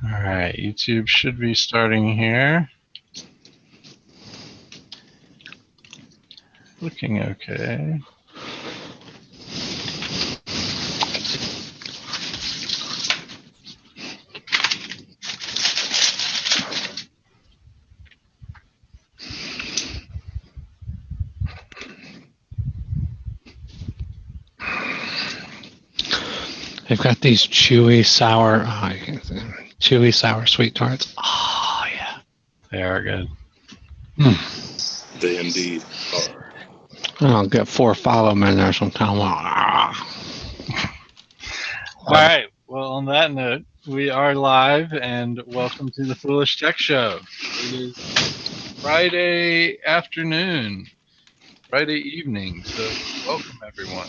Alright, YouTube should be starting here. Looking okay. They've got these chewy, sour, sweet tarts. Oh, yeah. They are good. They indeed are. I'll get 4 or 5 of them in there sometime. Alright, well, on that note, we are live, and welcome to the Foolish Tech Show. It is Friday afternoon, Friday evening, so welcome everyone.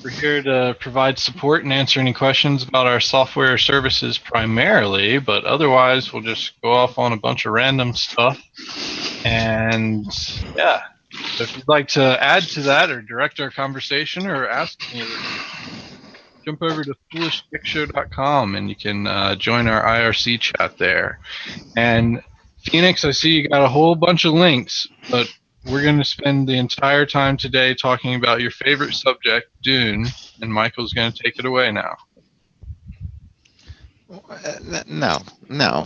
We're here to provide support and answer any questions about our software services primarily, but otherwise we'll just go off on a bunch of random stuff. And yeah, so if you'd like to add to that or direct our conversation or ask any of it, jump over to foolishtickshow.com and you can join our IRC chat there. And Phoenix, I see you got a whole bunch of links, but we're going to spend the entire time today talking about your favorite subject, Dune, and Michael's going to take it away now. No. No,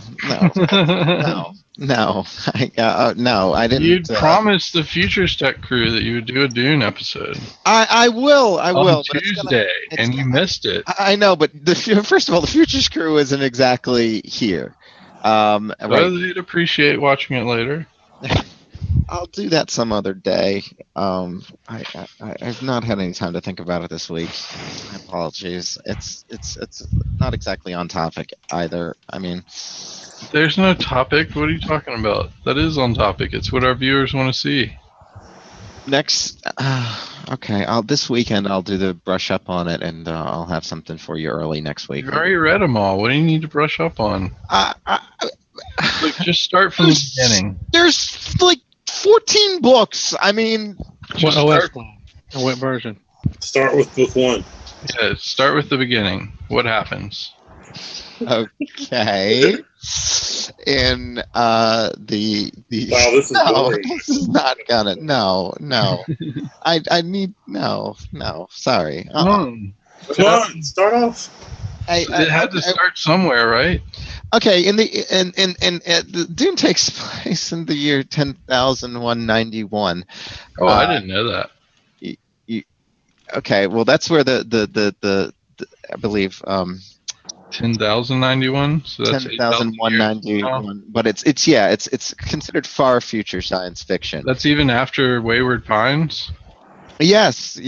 I didn't. You'd promised the Futures Tech crew that you would do a Dune episode. I will. On Tuesday, and you missed it. I know, but first of all, the Futures crew isn't exactly here. Right. They'd appreciate watching it later. I'll do that some other day. I've not had any time to think about it this week. My apologies. It's not exactly on topic either. I mean, there's no topic. What are you talking about? That is on topic. It's what our viewers want to see. Next, okay. This weekend I'll do the brush up on it, and I'll have something for you early next week. You've already read them all. What do you need to brush up on? Look, just start from the beginning. There's like 14 books. I mean, what version? Start with book 1. Yeah, start with the beginning. What happens? Okay. In the wow, this is boring. This is not gonna no. I need no. Sorry. Come on, start off. It had to start somewhere, right? Okay, the Dune takes place in the year 10,191. Oh, I didn't know that. Okay, well that's where the I believe 10,091. So that's 10,191. But it's considered far future science fiction. That's even after Wayward Pines. Yes,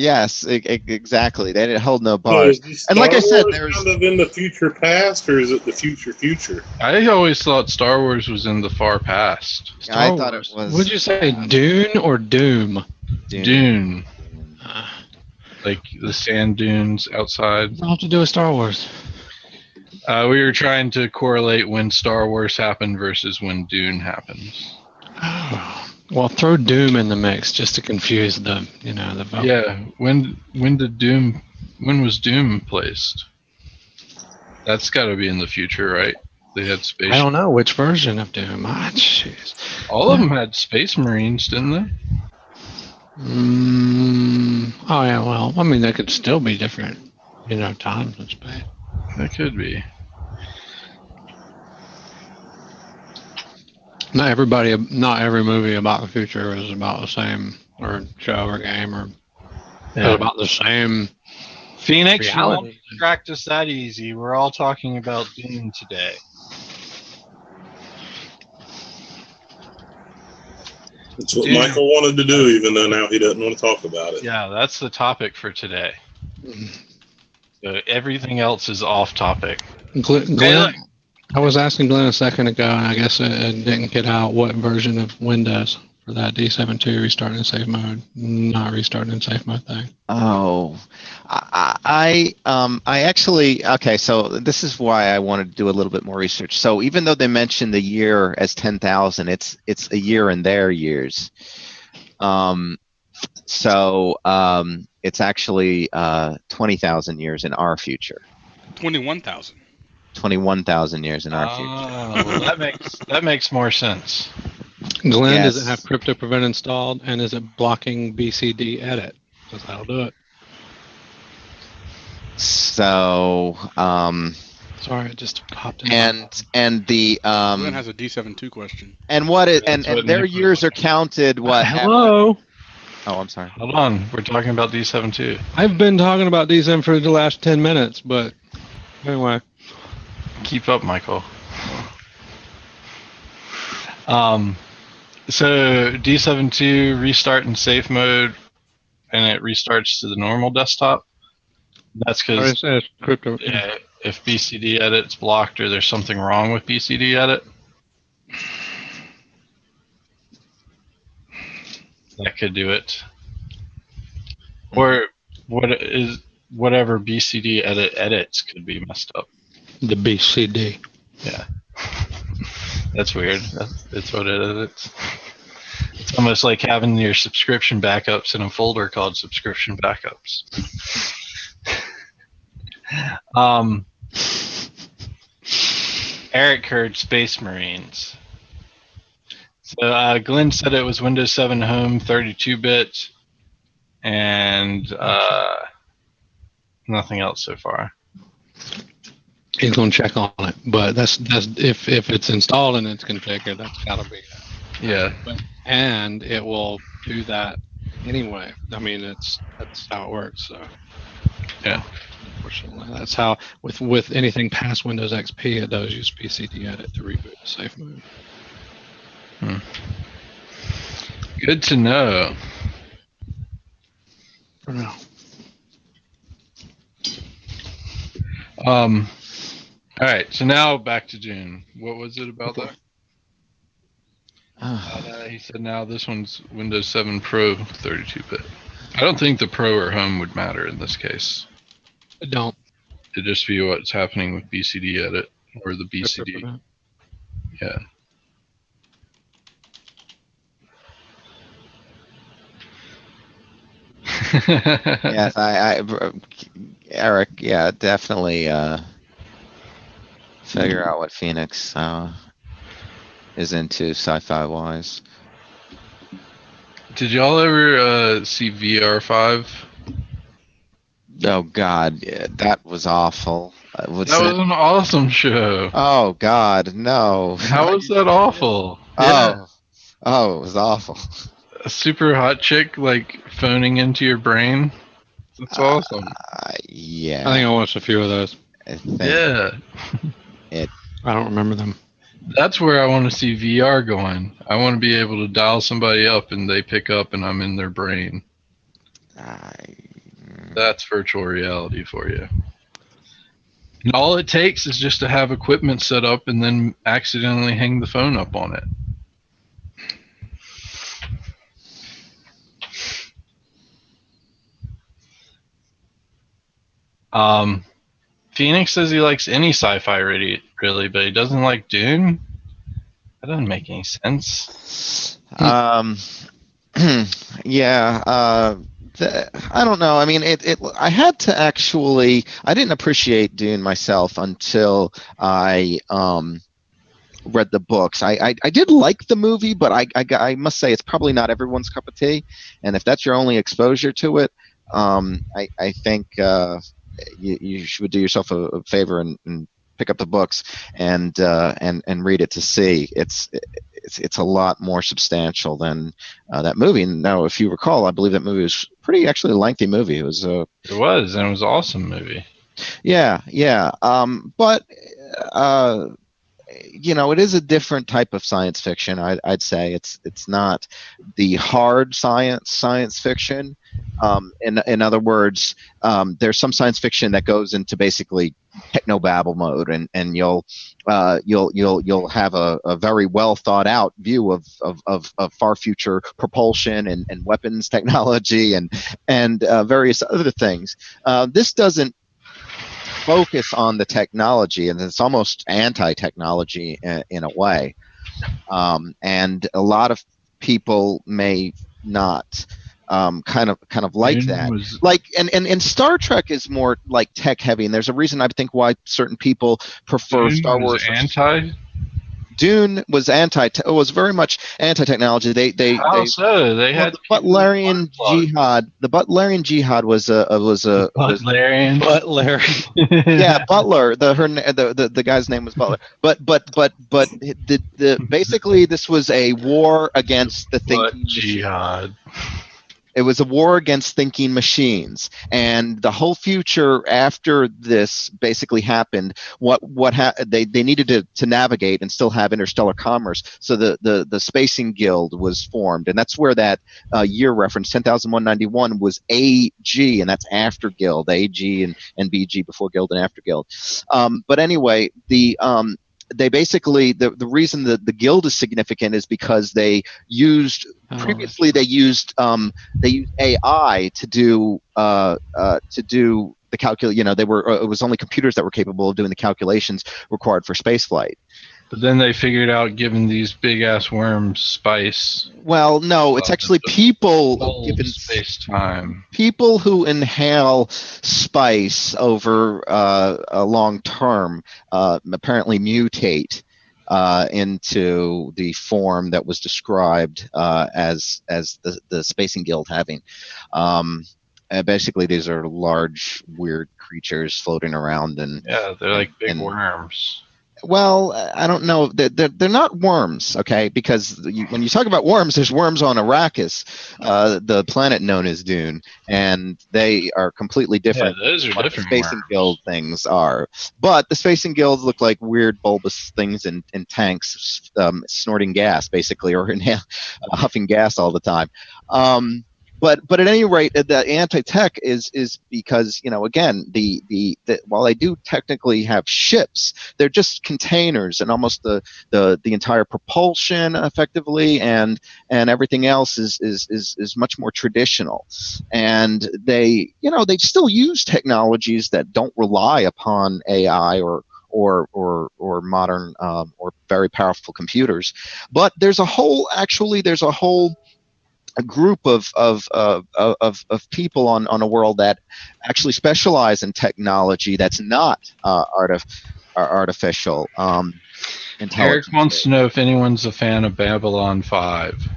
exactly. They didn't hold no bars. So and like I said, there's kind of in the future past, or is it the future? I always thought Star Wars was in the far past. I thought it was. Would you say Dune or Doom? Dune. Like the sand dunes outside. What have to do with Star Wars? We were trying to correlate when Star Wars happened versus when Dune happens. Oh. Well, throw Doom in the mix just to confuse the vote. Yeah, when was Doom placed? That's got to be in the future, right? They had space. I don't know which version of Doom. Jeez. All of them had Space Marines, didn't they? Oh yeah. Well, I mean, they could still be different, times and space. That could be. Not every movie about the future is about the same, or show or game, or about the same. Phoenix, you won't practice that easy. We're all talking about Dune today. That's what Michael wanted to do, even though now he doesn't want to talk about it. Yeah, that's the topic for today. So everything else is off topic. Glenn, I was asking Glenn a second ago, and I guess it didn't get out what version of Windows for that D72 restarting in safe mode, not restarting in safe mode thing. Oh, I actually, okay, so this is why I wanted to do a little bit more research. So even though they mentioned the year as 10,000, it's a year in their years. It's actually 20,000 years in our future. 21,000. 21,000 years in our future. Well, that makes more sense. Glenn, Yes. does it have crypto prevent installed, and is it blocking BCD edit? Because that'll do it. So, Sorry, it just popped in. and the Glenn has a D72 question. and what it That's and what their Nick years was are counted. What? Hello. Oh, I'm sorry. Hold on, we're talking about D7 I've been talking about DSM for the last 10 minutes, but anyway. Keep up, Michael. So D7 restart in safe mode, and it restarts to the normal desktop. That's because It says crypto. if BCD edit's blocked or there's something wrong with BCD edit, that could do it. Or whatever BCD edits could be messed up. The BCD. Yeah. That's weird. That's what it is. It's almost like having your subscription backups in a folder called subscription backups. Eric heard Space Marines. So Glenn said it was Windows 7 Home 32-bit and nothing else so far. He's going to check on it, but that's if it's installed and it's configured, that's got to be it. Yeah. And it will do that anyway. I mean, that's how it works. So Yeah. unfortunately, that's how with anything past Windows XP, it does use BCD edit to reboot to safe mode. Good to know. For now. All right, so now back to June. What was it about that? He said now this one's Windows 7 Pro 32-bit. I don't think the Pro or Home would matter in this case. I don't. It'd just be what's happening with BCD edit or the BCD. Yeah. Yes, Eric, yeah, definitely figure out what Phoenix is into sci-fi wise. Did y'all ever see VR5? Oh God, yeah, that was awful. That was an awesome show. Oh God, no. How was that awful? Oh, it was awful. A super hot chick like phoning into your brain. That's awesome. Yeah. I think I watched a few of those. Yeah. I don't remember them. That's where I want to see VR going. I want to be able to dial somebody up and they pick up and I'm in their brain. That's virtual reality for you. And all it takes is just to have equipment set up and then accidentally hang the phone up on it. Phoenix says he likes any sci-fi really, but he doesn't like Dune. That doesn't make any sense. Yeah. I don't know. I mean, I had to actually. I didn't appreciate Dune myself until I read the books. I did like the movie, but I must say it's probably not everyone's cup of tea. And if that's your only exposure to it, I think you should do yourself a favor and pick up the books and read it to see. It's a lot more substantial than that movie. And now, if you recall, I believe that movie was pretty actually a lengthy movie. It was, and it was an awesome movie. Yeah. But it is a different type of science fiction. I'd say it's not the hard science fiction. In other words, there's some science fiction that goes into basically technobabble mode, and you'll have a very well thought out view of far future propulsion and weapons technology and various other things. This doesn't focus on the technology, and it's almost anti-technology in a way. And a lot of people may not kind of like Dune that. was- Like and Star Trek is more like tech heavy, and there's a reason I think why certain people prefer Dune Star was Wars. anti. Dune was was very much anti-technology. How so? They Well, had the people Butlerian with blood jihad. The Butlerian jihad was plugs. Butlerian. But Larry, yeah, Butler. The guy's name was Butler. But the basically this was a war against the Blood thinking machine. jihad. It was a war against thinking machines, and the whole future after this basically happened. They needed to navigate and still have interstellar commerce. So the Spacing Guild was formed, and that's where that year reference 10,191 was AG, and that's after Guild, AG and BG, before Guild and after Guild. But anyway, they basically the reason that the Guild is significant is because they used previously they used AI to do the calculate. You know, they were it was only computers that were capable of doing the calculations required for spaceflight. But then they figured out giving these big ass worms spice. Well, no, it's actually people given space time. people who inhale spice over a long term apparently mutate into the form that was described as the Spacing Guild having. Basically, these are large, weird creatures floating around, and Yeah, they're like big worms. well, I don't know. They're not worms, okay? Because when you talk about worms, there's worms on Arrakis, the planet known as Dune, and they are completely different. Yeah, those are what different the Spacing worms. Guild things are. But the Spacing Guilds look like weird bulbous things in tanks, snorting gas, basically, or huffing gas all the time. But at any rate, the anti-tech is because, you know, again, the while they do technically have ships, they're just containers, and almost the entire propulsion effectively and everything else is much more traditional. And they still use technologies that don't rely upon AI or modern or very powerful computers. But there's a whole a group of people on a world that actually specialize in technology that's not artificial intelligence. Eric wants to know if anyone's a fan of Babylon 5.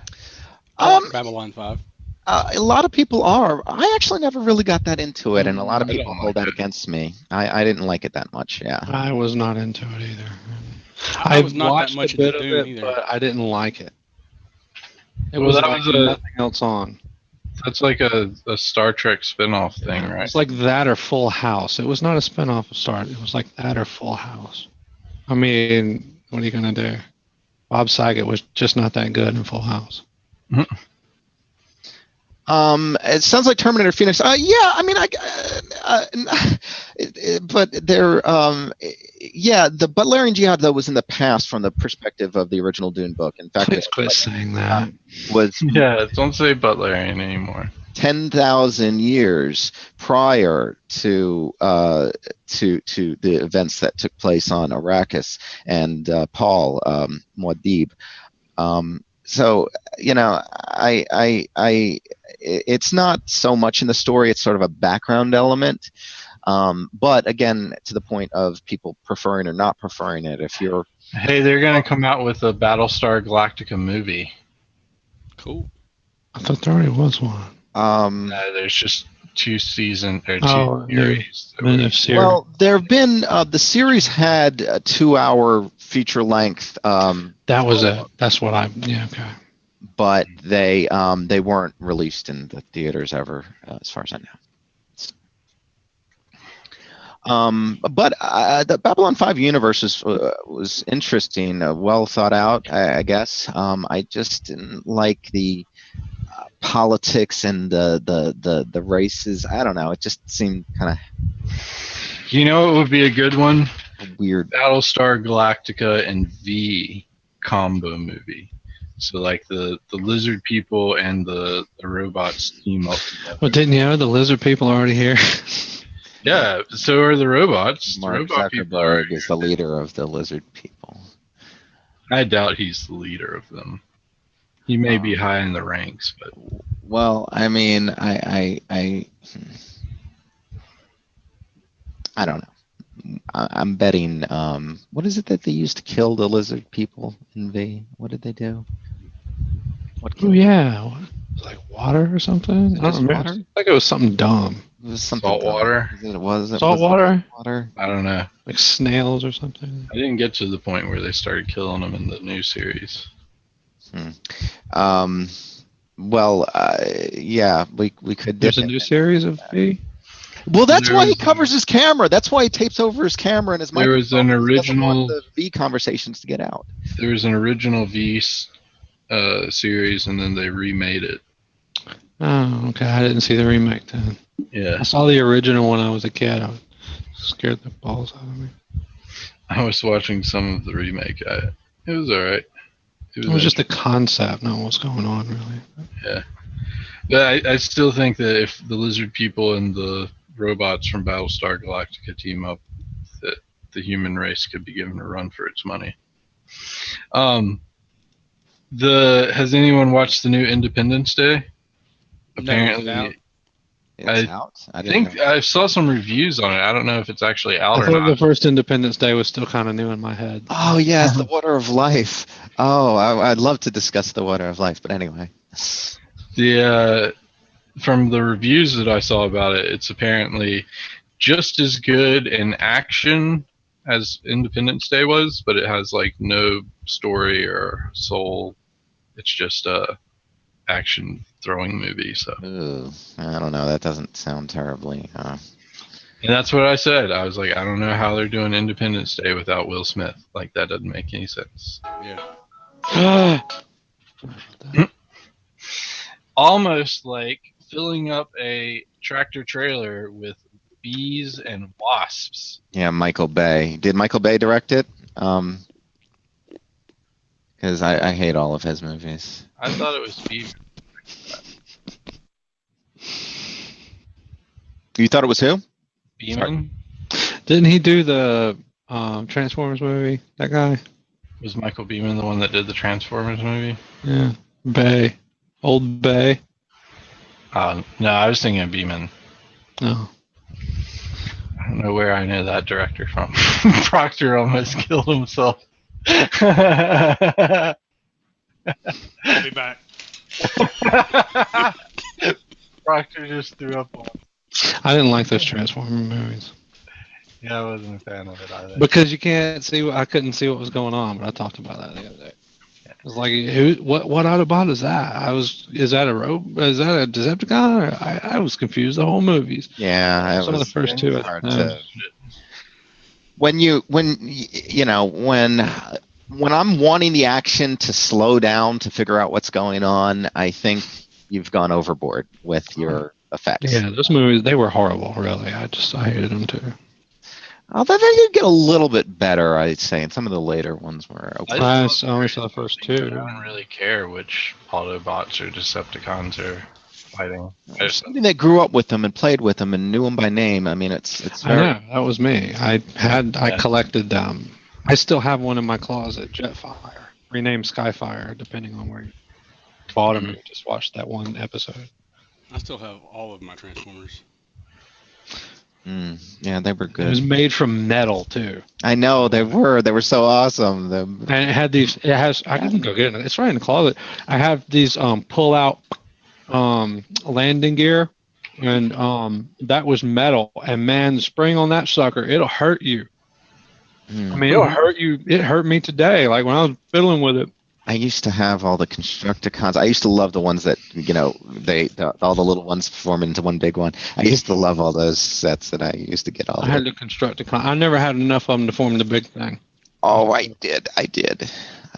I like Babylon 5. A lot of people are. I actually never really got that into it, and a lot of I people don't hold like that it. against me. I didn't like it that much. Yeah. I was not into it either. I was not that watched much a bit into of Dune it, either. but I didn't like it. It Well, was that like was nothing else on. That's like a Star Trek spin-off thing, right? It's like that or Full House. It was not a spinoff of Star. It was like that or Full House. I mean, what are you gonna do? Bob Saget was just not that good in Full House. It sounds like Terminator Phoenix. Yeah, I mean, but they're, yeah, the Butlerian Jihad though was in the past from the perspective of the original Dune book. In fact, Please quit saying that. Was Yeah, don't say Butlerian anymore. 10,000 years prior to the events that took place on Arrakis and Paul Muad'Dib. So, you know, it's not so much in the story, it's sort of a background element. But again, to the point of people preferring or not preferring it, if you're... Hey, they're going to come out with a Battlestar Galactica movie. Cool. I thought there already was one. There's just two series. Well, there have been the series had a 2-hour feature length. That was it. That's what yeah, okay. But they weren't released in the theaters ever, as far as I know. But the Babylon 5 universe was interesting, well thought out, I guess. I just didn't like the politics and the races. I don't know. It just seemed kind of... You know what would be a good one? Weird. Battlestar Galactica and V combo movie. So like the lizard people and the robots team up together. Well, didn't you know the lizard people are already here? Yeah, so are the robots. Mark the robot Zuckerberg is the leader of the lizard people. I doubt he's the leader of them. He may be high in the ranks, but Well, I mean, I don't know. I'm betting. What is it that they used to kill the lizard people in V? What did they do? What Oh killed yeah, what, like water or something. I don't just remember. water? I think it was something dumb. It was something salt dumb. water. Was it Salt water, water? I don't know. like snails or something. I didn't get to the point where they started killing them in the new series. Well, yeah, we could. There's a new series of V. Well, that's There why he was, covers his camera. That's why he tapes over his camera and his There was microphone. an He doesn't want original. the V conversations to get out. There was an original V series, and then they remade it. Oh, okay. I didn't see the remake then. Yeah, I saw the original when I was a kid. I was scared the balls out of me. I was watching some of the remake. It was alright. It was just the concept, not what's going on, really. Yeah. But I still think that if the lizard people and the robots from Battlestar Galactica team up, that the human race could be given a run for its money. Has anyone watched the new Independence Day? Apparently, It's out. I think I saw some reviews on it. I don't know if it's actually out I or thought not. the first Independence Day was still kind of new in my head. Oh yes, the Water of Life. Oh, I'd love to discuss the Water of Life, but anyway. From the reviews that I saw about it, it's apparently just as good in action as Independence Day was, but it has like no story or soul. It's just a action throwing movie. So Ooh, I don't know. That doesn't sound terribly. and that's what I said. I was like, I don't know how they're doing Independence Day without Will Smith. Like that doesn't make any sense. Yeah. Almost like filling up a tractor trailer with bees and wasps. Yeah, Michael Bay. Did Michael Bay direct it? Because I hate all of his movies. I thought it was bees. You thought it was who? Beeman? Didn't he do the Transformers movie? That guy? Was Michael Beeman the one that did the Transformers movie? Yeah. Bay. Old Bay. No, I was thinking of Beeman. No. I don't know where I know that director from. Proctor almost killed himself. I'll be back. Proctor just threw up on. I didn't like those Transformer movies. Yeah, I wasn't a fan of it either. Because you can't see, I couldn't see what was going on, but I talked about that the other day. It was like, what Autobot is that? Is that a Decepticon? I was confused the whole movies. Yeah, Some of the first two. When I'm wanting the action to slow down to figure out what's going on, I think you've gone overboard with your effects. Yeah, those movies, they were horrible, really. I hated them too. Although they did get a little bit better, I'd say, and some of the later ones were okay. I only saw the first two. I don't really care which Autobots or Decepticons are fighting. Somebody that grew up with them and played with them and knew them by name. I mean, it's very... I know, that was me. I collected them. I still have one in my closet, Jetfire, renamed Skyfire, depending on where you bought them. You just watched that one episode. I still have all of my Transformers. Yeah, they were good. It was made from metal too. I know they were. They were so awesome. And it had these. It has. I can go get it. It's right in the closet. I have these pull-out landing gear, and that was metal. And man, the spring on that sucker, it'll hurt you. I mean, it'll hurt you. It hurt me today. Like when I was fiddling with it. I used to have all the Constructicons. I used to love the ones that, all the little ones form into one big one. I used to love all those sets that I used to get all. I had the Constructicon. I never had enough of them to form the big thing. Oh, I did. I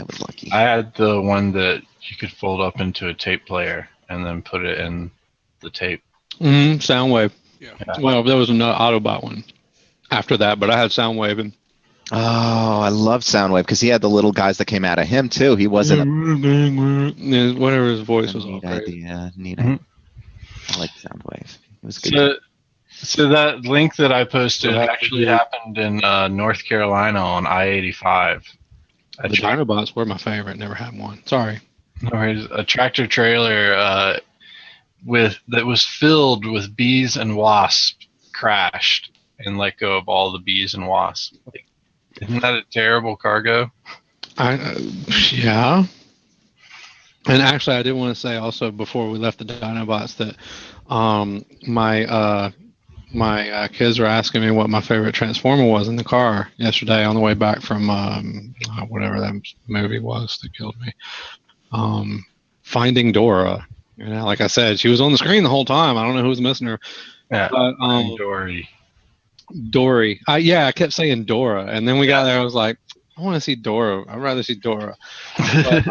was lucky. I had the one that you could fold up into a tape player and then put it in the tape. Soundwave. Yeah. Well, there was another Autobot one after that, but I had Soundwave and. Oh, I love Soundwave because he had the little guys that came out of him too. He wasn't whatever his voice was. Neat idea. I like Soundwave. It was good. So that link that I posted actually happened in North Carolina on I-85. The Dinobots were my favorite. Never had one. Sorry. Or a tractor trailer that was filled with bees and wasps crashed and let go of all the bees and wasps. Like, isn't that a terrible cargo? Yeah. And actually, I did want to say also before we left the Dinobots that my kids were asking me what my favorite Transformer was in the car yesterday on the way back from whatever that movie was that killed me. Finding Dora. You know, like I said, she was on the screen the whole time. I don't know who was missing her. Yeah, But, Dory. Dory. I kept saying Dora, and then we got there. I was like, I want to see Dora. I'd rather see Dora. But,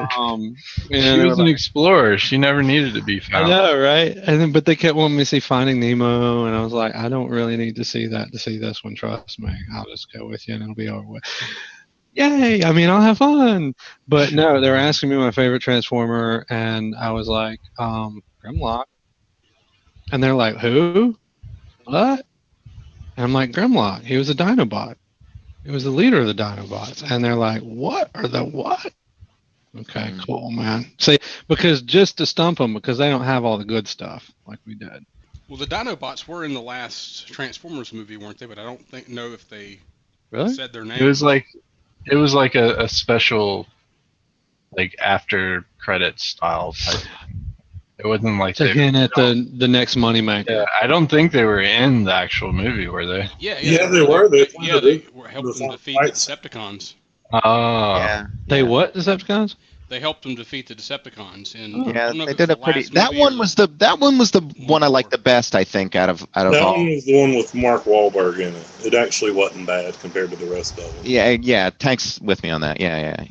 she was an explorer. She never needed to be found. I know, right? And then, but they kept wanting me to see Finding Nemo, and I was like, I don't really need to see that to see this one. Trust me, I'll just go with you, and it'll be over with. Yay! I mean, I'll have fun. But no, they were asking me my favorite Transformer, and I was like, Grimlock. And they're like, who? What? And I'm like, Grimlock. He was a Dinobot. He was the leader of the Dinobots. And they're like, what? Or the what? Okay, cool, man. See, because just to stump them, because they don't have all the good stuff like we did. Well, the Dinobots were in the last Transformers movie, weren't they? But I don't know if they really said their name. It was like a special, like after credits style type thing. It wasn't like to hint at the next moneymaker. Yeah, I don't think they were in the actual movie, were they? Yeah, they were. They were helping them defeat the Decepticons. Oh, Yeah. They what? Decepticons? They helped them defeat the Decepticons, and Yeah, they did a pretty. That one was the one I liked the best. I think out of that all. one was the one with Mark Wahlberg in it. It actually wasn't bad compared to the rest of them. Yeah. Tank's with me on that. Yeah.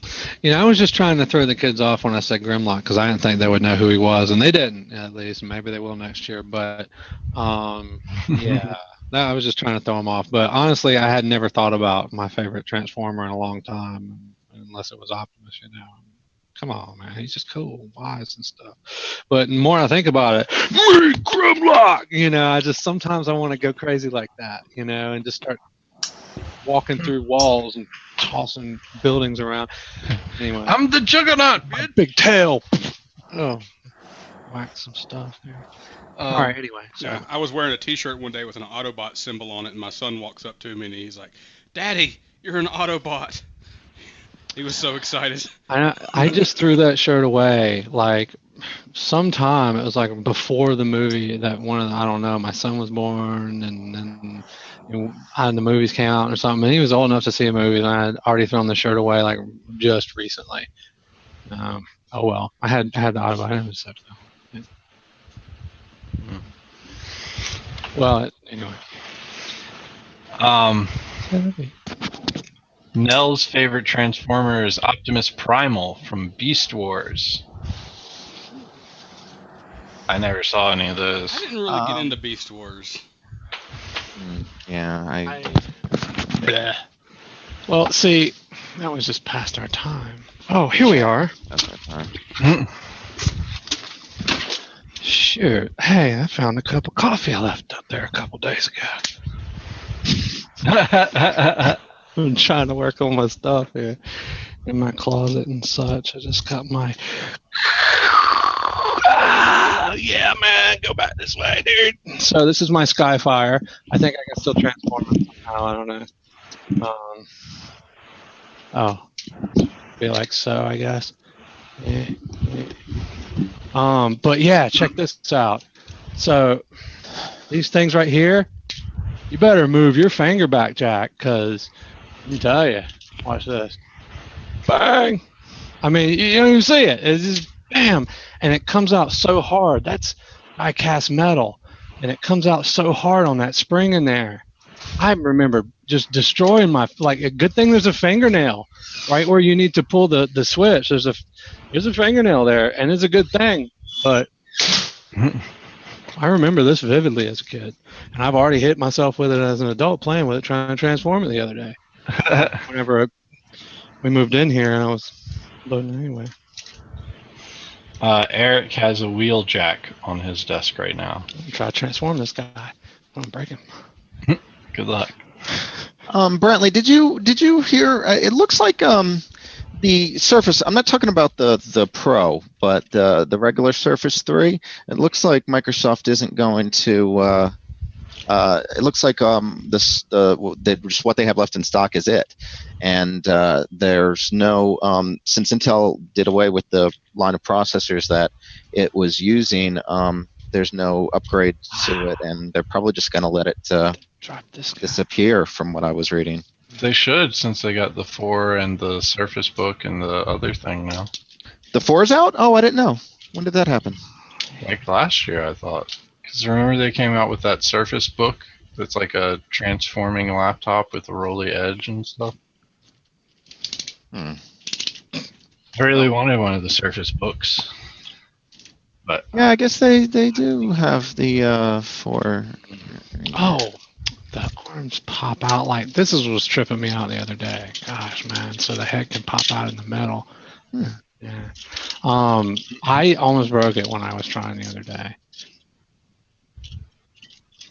You know, I was just trying to throw the kids off when I said Grimlock because I didn't think they would know who he was, and they didn't at least. Maybe they will next year, but yeah. I was just trying to throw them off. But honestly, I had never thought about my favorite Transformer in a long time, unless it was Optimus. You know. Come on, man. He's just cool, wise and stuff. But the more I think about it, me, Grimlock! You know, I just sometimes I want to go crazy like that, you know, and just start walking through walls and tossing buildings around. Anyway. I'm the Juggernaut, bitch. Big tail. Oh, whack some stuff there. All right, anyway. Yeah, I was wearing a T-shirt one day with an Autobot symbol on it, and my son walks up to me and he's like, "Daddy, you're an Autobot." He was so excited. I just threw that shirt away. Like, sometime, it was like before the movie that I don't know, my son was born and then the movies came out or something. And he was old enough to see a movie and I had already thrown the shirt away like just recently. Oh well, I had the Autobot and stuff. Well, anyway. Nell's favorite Transformer is Optimus Primal from Beast Wars. I never saw any of those. I didn't really get into Beast Wars. Yeah, Bleh. Well, see, that was just past our time. Oh, here we are. that's our time. Shoot. Hey, I found a cup of coffee I left up there a couple days ago. I'm trying to work on my stuff here in my closet and such. I just got my... yeah, man, go back this way, dude. So this is my Skyfire. I think I can still transform it somehow. I don't know. Be like so, I guess. Yeah. But yeah, check this out. So these things right here, you better move your finger back, Jack, because let me tell you, watch this. Bang! I mean, you don't even see it. It's just bam, and it comes out so hard. That's die-cast metal, and it comes out so hard on that spring in there. I remember just destroying my, like, a good thing there's a fingernail right where you need to pull the switch. There's a fingernail there, and it's a good thing. But I remember this vividly as a kid, and I've already hit myself with it as an adult playing with it, trying to transform it the other day. Whenever we moved in here, and I was loading anyway. Eric has a wheel jack on his desk right now. Try to transform this guy. I'm gonna break him. Good luck. Brantley, did you hear? It looks like the Surface. I'm not talking about the Pro, but the regular Surface 3. It looks like Microsoft isn't going to. It looks like just what they have left in stock is it, and there's no since Intel did away with the line of processors that it was using. There's no upgrade to it, and they're probably just going to let it Drop this guy. disappear, from what I was reading. They should, since they got the 4 and the Surface Book and the other thing now. The 4's out? Oh, I didn't know. When did that happen? Like last year, I thought. Because remember they came out with that Surface Book that's like a transforming laptop with a rolly edge and stuff? Hmm. I really wanted one of the Surface Books. But Yeah, I guess they do have the 4. Oh, the arms pop out like this is what's tripping me out the other day. Gosh, man! So the head can pop out in the metal. Yeah. I almost broke it when I was trying the other day,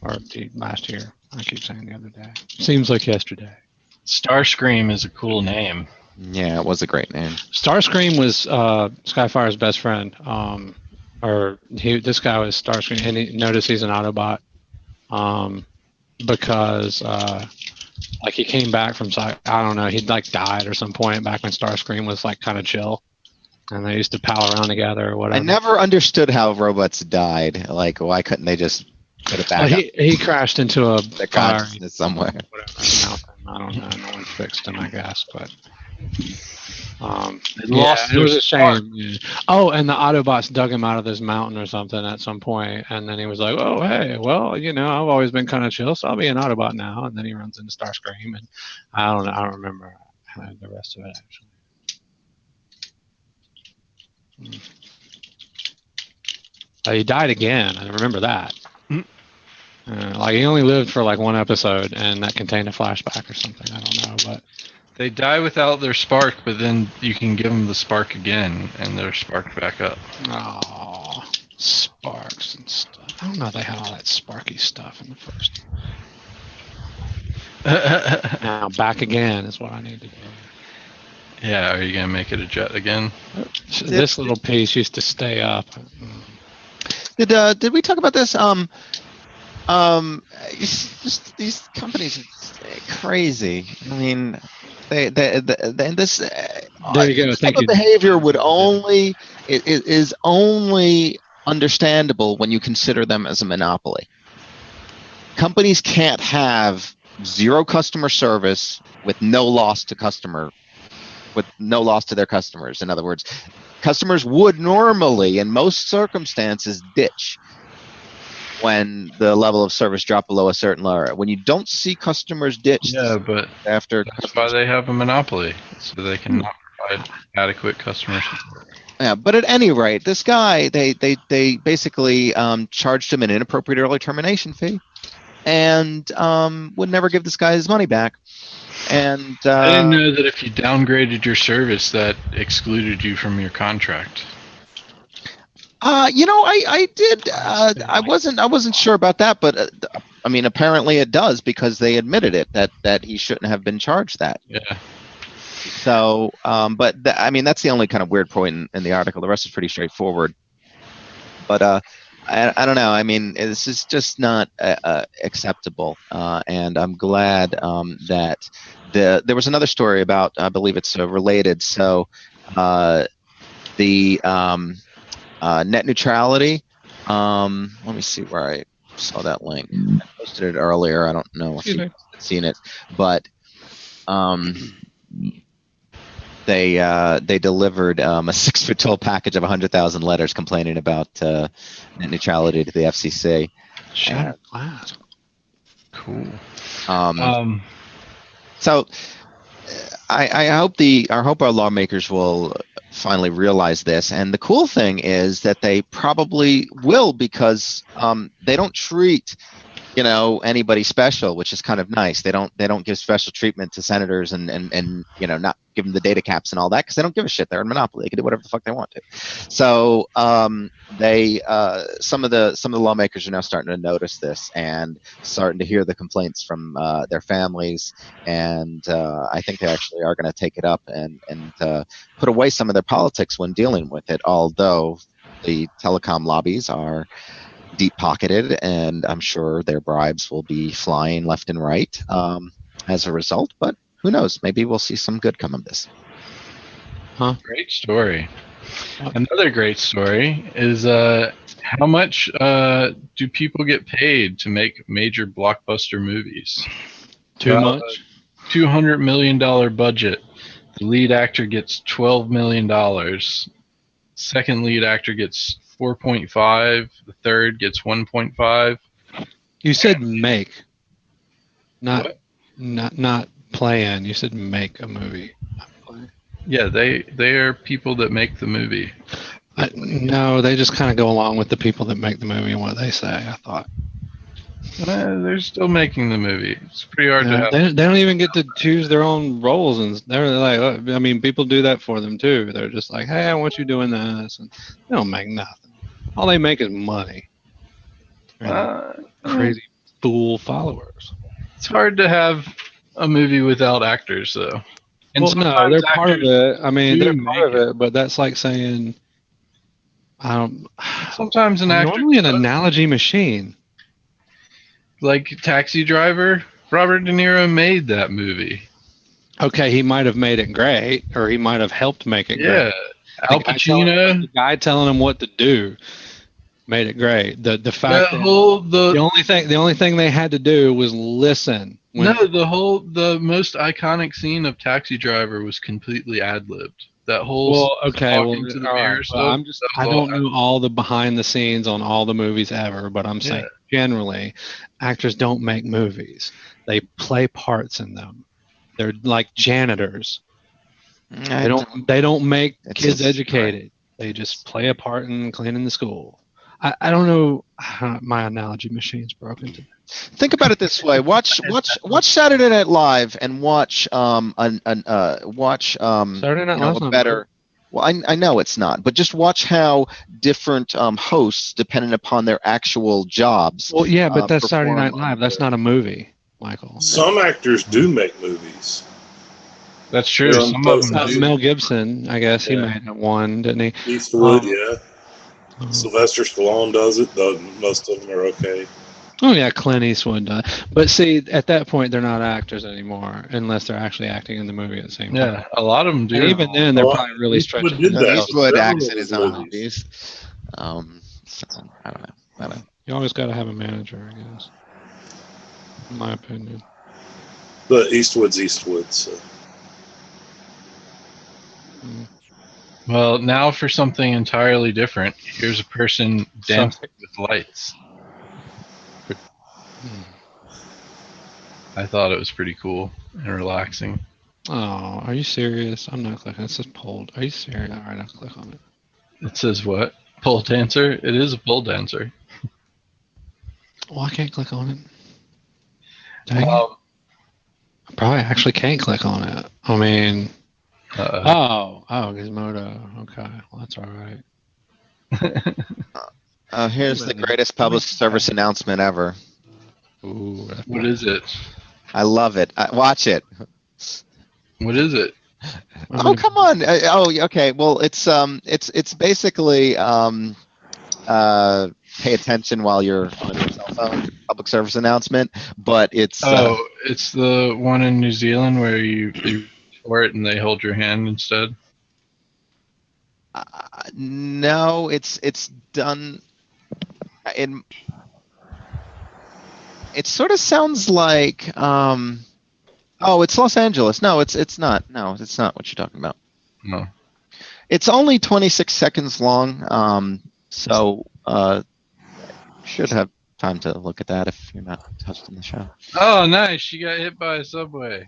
or last year. I keep saying the other day. Seems like yesterday. Starscream is a cool name. Yeah, it was a great name. Starscream was Skyfire's best friend. This guy was Starscream, and notice he's an Autobot. Because like he came back from I don't know, he'd like died or some point back when Starscream was like kind of chill, and they used to pal around together or whatever. I never understood how robots died. Like, why couldn't they just put it back up He crashed into a their fire, consciousness somewhere? whatever. I don't know. No one fixed him, I guess, but. Lost It was their a shame. Yeah. Oh, and the Autobots dug him out of this mountain or something at some point, and then he was like, "Oh, hey, well, I've always been kind of chill, so I'll be an Autobot now." And then he runs into Starscream, and I don't know, I don't remember the rest of it actually. He died again. I remember that. Like he only lived for like one episode, and that contained a flashback or something. I don't know, but. They die without their spark, but then you can give them the spark again, and they're sparked back up. Oh, sparks and stuff. I don't know if they had all that sparky stuff in the first. Now back again is what I need to do. Yeah, are you gonna make it a jet again? This little piece used to stay up. Did we talk about this? Just these companies are crazy. I mean, this There you go. type Thank of you. behavior is only understandable when you consider them as a monopoly. Companies can't have zero customer service with no loss to their customers. In other words, customers would normally, in most circumstances, ditch when the level of service dropped below a certain level. When you don't see customers ditch, Yeah, but after that's why they have a monopoly, so they can not provide adequate customer support. Yeah, but at any rate, this guy, they basically charged him an inappropriate early termination fee, and would never give this guy his money back. And I didn't know that if you downgraded your service, that excluded you from your contract. I did. I wasn't sure about that, but I mean, apparently it does, because they admitted it that he shouldn't have been charged that. Yeah. So, but I mean, that's the only kind of weird point in the article. The rest is pretty straightforward. But I don't know. I mean, this is just not acceptable. And I'm glad that there was another story about. I believe it's related. So, the net neutrality. Let me see where I saw that link. I posted it earlier. I don't know if you've seen it, but they delivered a 6-foot tall package of 100,000 letters complaining about net neutrality to the FCC. Shattered glass. Cool. So I hope our lawmakers will finally realize this. And the cool thing is that they probably will, because they don't treat anybody special, which is kind of nice. They don't give special treatment to senators and not give them the data caps and all that because they don't give a shit. They're a monopoly. They can do whatever the fuck they want to. So they some of the lawmakers are now starting to notice this and starting to hear the complaints from their families, and I think they actually are going to take it up and put away some of their politics when dealing with it. Although the telecom lobbies are deep-pocketed, and I'm sure their bribes will be flying left and right as a result. But who knows? Maybe we'll see some good come of this. Great story. Another great story is how much do people get paid to make major blockbuster movies? Too much. $200 million budget. The lead actor gets $12 million. Second lead actor gets 4.5. The third gets 1.5. You said make, not What? not plan. You said make a movie. Yeah, they are people that make the movie. No, they just kind of go along with the people that make the movie and what they say. I thought. They're still making the movie. It's pretty hard to have. They don't even get to choose their own roles, and they're like, I mean, people do that for them too. They're just like, hey, I want you doing this, and they don't make nothing. All they make is money. Crazy fool followers. It's hard to have a movie without actors, though. And Well, no, they're part of actors it. I mean, do they're part of make it, but that's like saying, I don't. Sometimes an I'm actor, normally an analogy machine. like Taxi Driver, Robert De Niro made that movie. Okay, he might have made it great, or he might have helped make it great. Yeah, Al Pacino. The guy telling him what to do made it great. The fact that the only thing they had to do was listen. The most iconic scene of Taxi Driver was completely ad-libbed. That whole talking to the mirror stuff. I don't know all the behind the scenes on all the movies ever, but I'm saying generally, actors don't make movies. They play parts in them. They're like janitors. They don't make kids educated. They just play a part in cleaning the school. I don't know. My analogy machine's broken today. Think about it this way: watch Saturday Night Live and watch Saturday Night Live's not better. Well, I know it's not, but just watch how different hosts, depending upon their actual jobs. Well, yeah, but that's Saturday Night Live. That's not a movie, Michael. Some actors do make movies. That's true. Some of them do. Mel Gibson, I guess he made one, didn't he? Eastwood, yeah. Sylvester Stallone does it, though most of them are okay. Oh yeah, Clint Eastwood does. But see, at that point, they're not actors anymore, unlose they're actually acting in the movie at the same time. Yeah, a lot of them do. And even then, they're probably really stretching. Eastwood acts in his own movies. So, I don't know. You always got to have a manager, I guess. In my opinion. But Eastwood's Eastwood, so. Well, now for something entirely different. Here's a person dancing with lights. I thought it was pretty cool and relaxing. Oh, are you serious? I'm not clicking. It says pulled. Are you serious? All right, I'll click on it. It says what? Pole dancer? It is a pole dancer. Well, I can't click on it. Dang it. I probably actually can't click on it. I mean... Gizmodo. Okay, well, that's all right. Here's the greatest public service announcement ever. Ooh, what is it? I love it. Watch it. What is it? Oh, come on. Okay. Well, it's basically pay attention while you're on your cell phone. Public service announcement, but it's it's the one in New Zealand where you for it and they hold your hand instead. No, it's done in. It sort of sounds like it's Los Angeles. No, it's not. No, it's not what you're talking about. No. It's only 26 seconds long. So should have time to look at that if you're not touched in the show. Oh, nice. She got hit by a subway.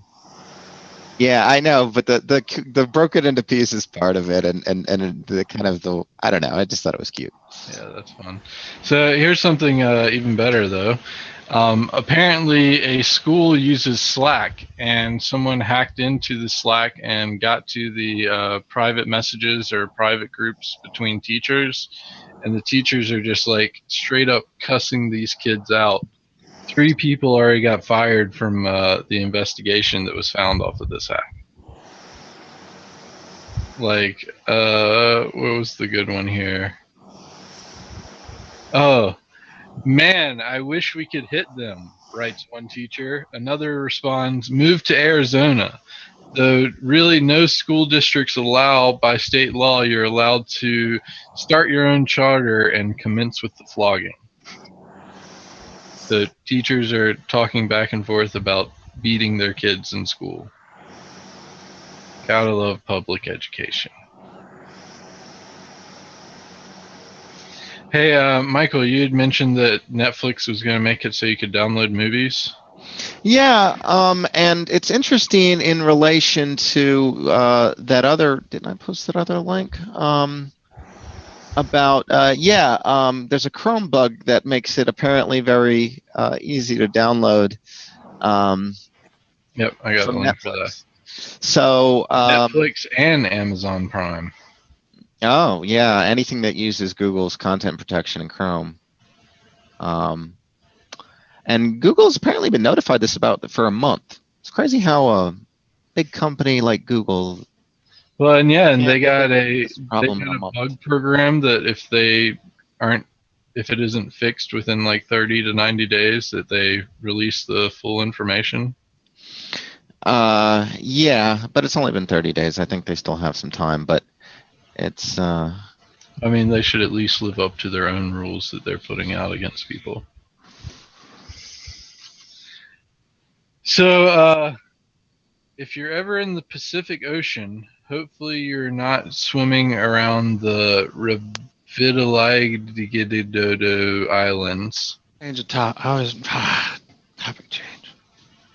Yeah, I know, but the broken into pieces part of it, and the kind of the I don't know. I just thought it was cute. Yeah, that's fun. So here's something even better, though. Apparently, a school uses Slack, and someone hacked into the Slack and got to the private messages or private groups between teachers, and the teachers are just like straight up cussing these kids out. 3 people already got fired from the investigation that was found off of this hack. Like, what was the good one here? Oh, man, I wish we could hit them, writes one teacher. Another responds, move to Arizona. Though really no school districts allow, by state law, you're allowed to start your own charter and commence with the flogging. The teachers are talking back and forth about beating their kids in school. Gotta love public education. Hey, Michael, you had mentioned that Netflix was going to make it so you could download movies. Yeah, and it's interesting in relation to that other. Didn't I post that other link? About there's a Chrome bug that makes it apparently very easy to download. Yep, I got the From link for that. Netflix. So Netflix and Amazon Prime. oh yeah, anything that uses Google's content protection in Chrome. And Google's apparently been notified this about for a month. It's crazy how a big company like Google. Well, and yeah, and can't they got this a problem in a month. bug program that if it isn't fixed within like 30 to 90 days, that they release the full information. Yeah, but it's only been 30 days. I think they still have some time, but it's I mean, they should at least live up to their own rules that they're putting out against people. So, if you're ever in the Pacific Ocean, hopefully you're not swimming around the Revitalidodo Islands. Change the top. I was topic change.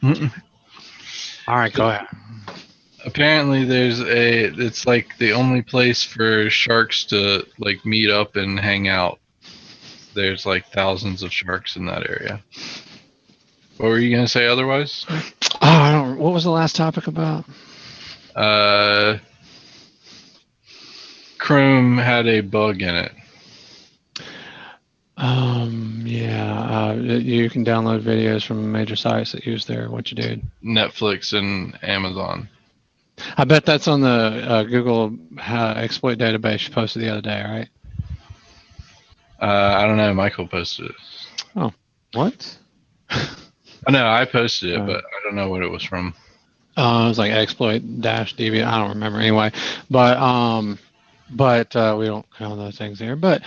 Mm-mm. All right, go ahead. Apparently, it's like the only place for sharks to like meet up and hang out. There's like thousands of sharks in that area. What were you gonna say otherwise? Oh, I don't. What was the last topic about? Chrome had a bug in it. Yeah, you can download videos from major sites that use their what you did. Netflix and Amazon. I bet that's on the Google exploit database you posted the other day, right? I don't know. Michael posted it. Oh, what? I know I posted it, but I don't know what it was from. It was like exploit-db. I don't remember anyway. But we don't count those things here. But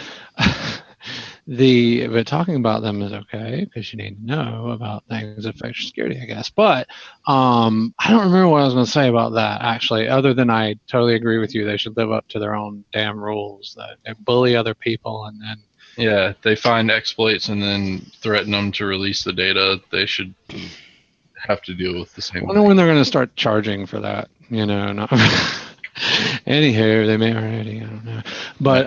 but talking about them is okay because you need to know about things that affect your security, I guess. But I don't remember what I was going to say about that actually. Other than I totally agree with you, they should live up to their own damn rules. That they bully other people and then. Yeah, they find exploits and then threaten them to release the data. They should have to deal with the same. I wonder when they're going to start charging for that. You know, not anywho, they may already. I don't know, but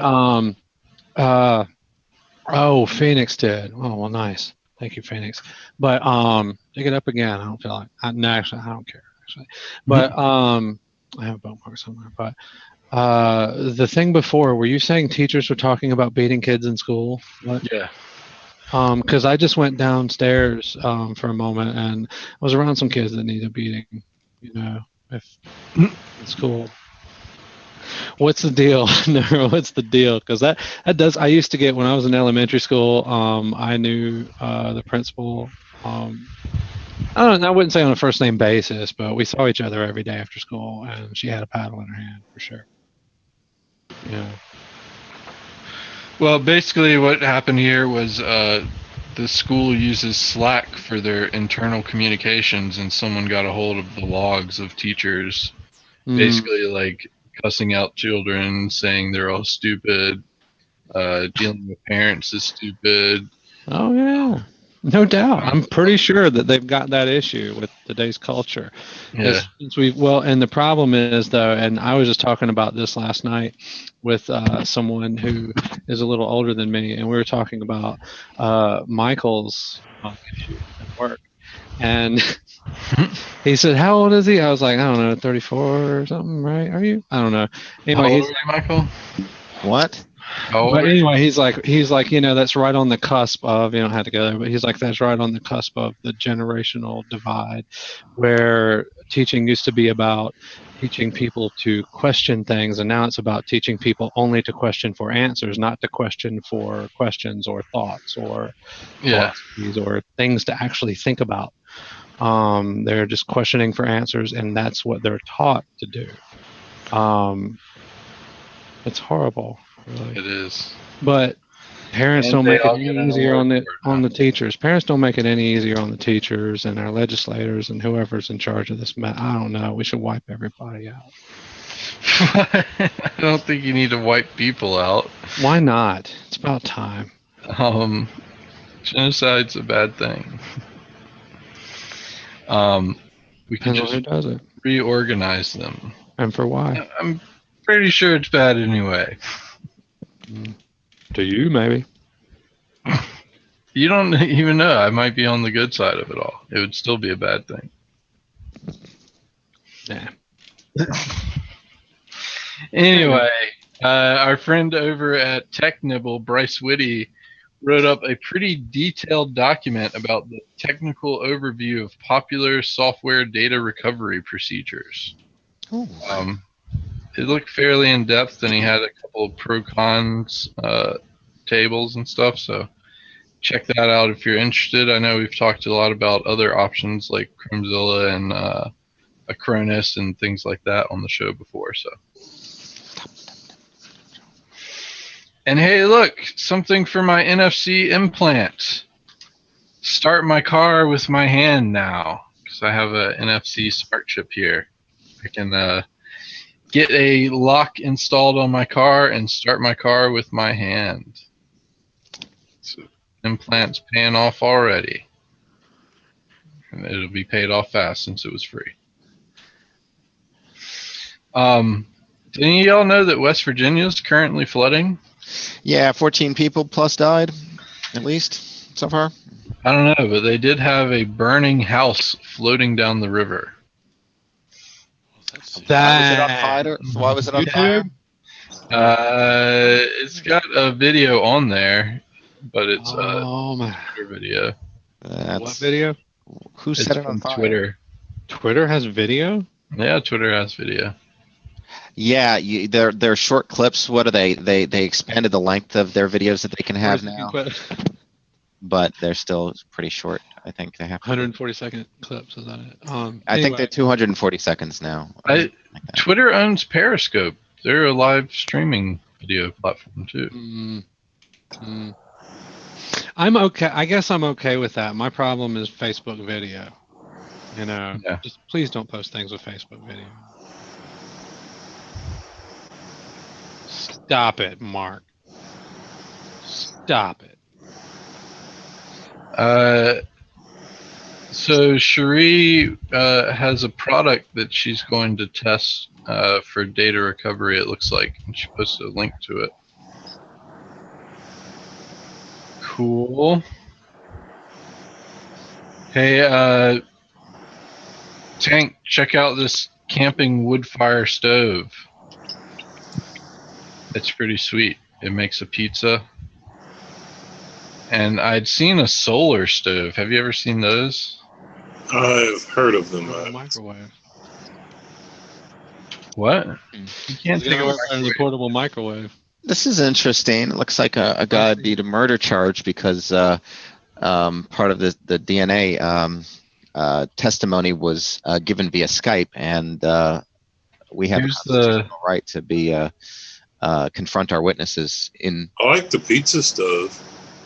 oh, Phoenix did. Oh well, nice. Thank you, Phoenix. But pick it up again. I don't feel like. No, actually, I don't care. Actually, but I have a bookmark somewhere. But the thing before, were you saying teachers were talking about beating kids in school? What? Yeah. Because I just went downstairs for a moment and I was around some kids that needed beating. You know, if it's cool. What's the deal? No, what's the deal? Because that does. I used to get when I was in elementary school. I knew the principal. I wouldn't say on a first name basis, but we saw each other every day after school, and she had a paddle in her hand for sure. Yeah. Well, basically, what happened here was the school uses Slack for their internal communications, and someone got a hold of the logs of teachers, basically like cussing out children, saying they're all stupid, dealing with parents is stupid. Oh yeah. No doubt. I'm pretty sure that they've got that issue with today's culture. Yeah. And the problem is, though, and I was just talking about this last night with someone who is a little older than me, and we were talking about Michael's issue at work. And he said, "How old is he?" I was like, "I don't know, 34 or something, right? Are you?" I don't know. How Anyway, old he's are you, Michael? What? How old But are you? anyway, he's like, that's right on the cusp of, have to go there, but he's like, that's right on the cusp of the generational divide, where teaching used to be about teaching people to question things, and now it's about teaching people only to question for answers, not to question for questions or thoughts or Yeah. philosophies or things to actually think about. They're just questioning for answers, and that's what they're taught to do. It's horrible, really. It is. But parents And don't they make it all any get an easier award on for it now. the teachers. Parents don't make it any easier on the teachers and our legislators and whoever's in charge of this. I don't know. We should wipe everybody out. I don't think you need to wipe people out. Why not? It's about time. Genocide's a bad thing. We can Depends on who just does it reorganize them. and for why. I'm pretty sure it's bad anyway. To you, maybe. You don't even know. I might be on the good side of it all. It would still be a bad thing. Nah. Anyway, our friend over at TechNibble, Bryce Whitty, wrote up a pretty detailed document about the technical overview of popular software data recovery procedures. It looked fairly in depth, and he had a couple of pro-cons tables and stuff, so check that out if you're interested. I know we've talked a lot about other options like Chromezilla and Acronis and things like that on the show before. So, and hey, look, something for my NFC implant. Start my car with my hand now, because I have a NFC smart chip here. I can get a lock installed on my car and start my car with my hand. So, implant's paying off already. And it'll be paid off fast since it was free. Do any of y'all know that West Virginia is currently flooding? Yeah, 14 people plus died, at least, so far. I don't know, but they did have a burning house floating down the river. Why was it on fire? Why was it on fire? It's got a video on there, but it's my Twitter video. What video? Who It's set it on from fire? Twitter. Twitter has video? Yeah, Twitter has video. Yeah, they're short clips. What are they? They expanded the length of their videos that they can have now, but they're still pretty short. I think they have 140-second clips. Is that it? I think they're 240 seconds now. Twitter owns Periscope. They're a live streaming video platform too. I'm okay. I guess I'm okay with that. My problem is Facebook video. Just please don't post things with Facebook video. Stop it, Mark. Stop it. So Cherie has a product that she's going to test for data recovery, it looks like, and she posted a link to it. Cool. Hey, Tank, check out this camping wood fire stove. It's pretty sweet. It makes a pizza. And I'd seen a solar stove. Have you ever seen those? I've heard of them. Microwave. What? You can't take a portable microwave. This is interesting. It looks like a guy would need a murder charge because part of the DNA testimony was given via Skype, and we have a constitutional right to be confront our witnesses in. I like the pizza stove.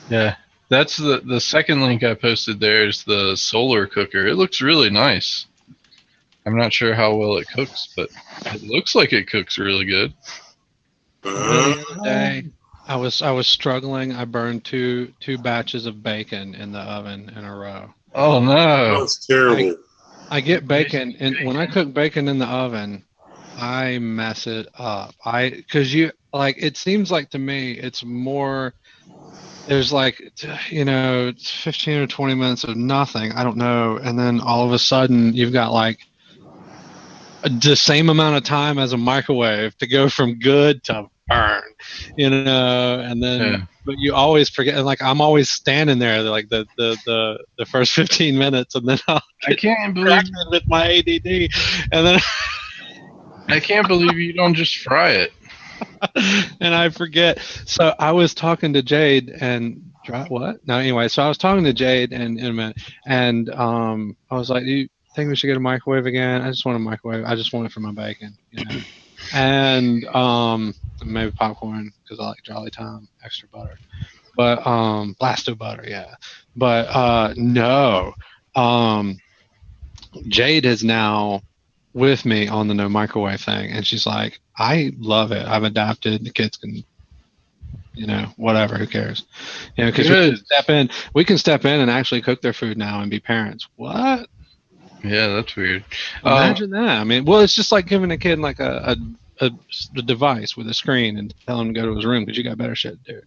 Yeah, that's the second link I posted there is the solar cooker. It looks really nice. I'm not sure how well it cooks, but it looks like it cooks really good. The other day, I was struggling. I burned two batches of bacon in the oven in a row. Oh no! That's terrible. I get bacon, and when I cook bacon in the oven, I mess it up. Because you like it seems like to me it's more. There's like it's 15 or 20 minutes of nothing. I don't know, and then all of a sudden you've got like the same amount of time as a microwave to go from good to burn, and then Yeah. but you always forget. And like I'm always standing there, like the first 15 minutes, and then I'll I can't believe distracted with my ADD, and then I can't believe you don't just fry it. and I forget. So I was talking to Jade and what? No, anyway. So I was talking to Jade and I was like, "Do you think we should get a microwave again? I just want a microwave. I just want it for my bacon, and maybe popcorn because I like Jolly Time extra butter, but blasto butter, yeah. But no, Jade is now with me on the no microwave thing, and she's like, I love it. I've adapted. The kids can, whatever. Who cares? Because we can step in and actually cook their food now and be parents. What? Yeah, that's weird. Imagine that. I mean, well, it's just like giving a kid like a device with a screen and telling him to go to his room because you got better shit to do.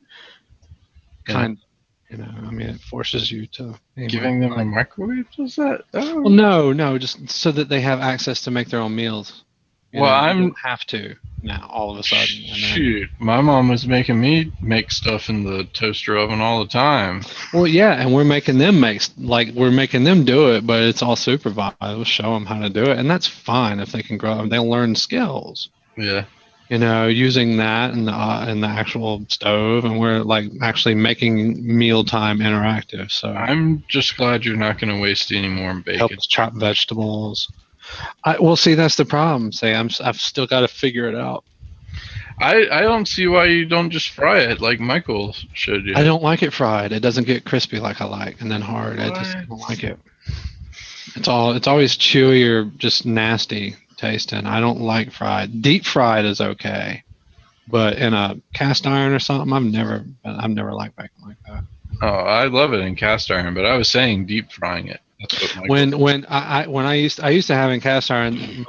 Kind of. I mean, it forces you to. Giving them a microwave? Was that? Oh. Well, no, just so that they have access to make their own meals. You don't have to now all of a sudden. Shoot, my mom was making me make stuff in the toaster oven all the time. Well, yeah, and we're making them do it, but it's all supervised. We'll show them how to do it, and that's fine if they can grow. They'll learn skills. Yeah. Using that in the actual stove, and we're like actually making mealtime interactive. So I'm just glad you're not going to waste any more bacon. Help us chop vegetables. Well, see, that's the problem. I've still got to figure it out. I don't see why you don't just fry it like Michael showed you. I don't like it fried. It doesn't get crispy like I like, and then hard. What? I just don't like it. It's always chewy or just nasty tasting. I don't like fried. Deep fried is okay, but in a cast iron or something, I've never liked bacon like that. Oh, I love it in cast iron, but I was saying deep frying it. That's what Michael when I used to have in cast iron,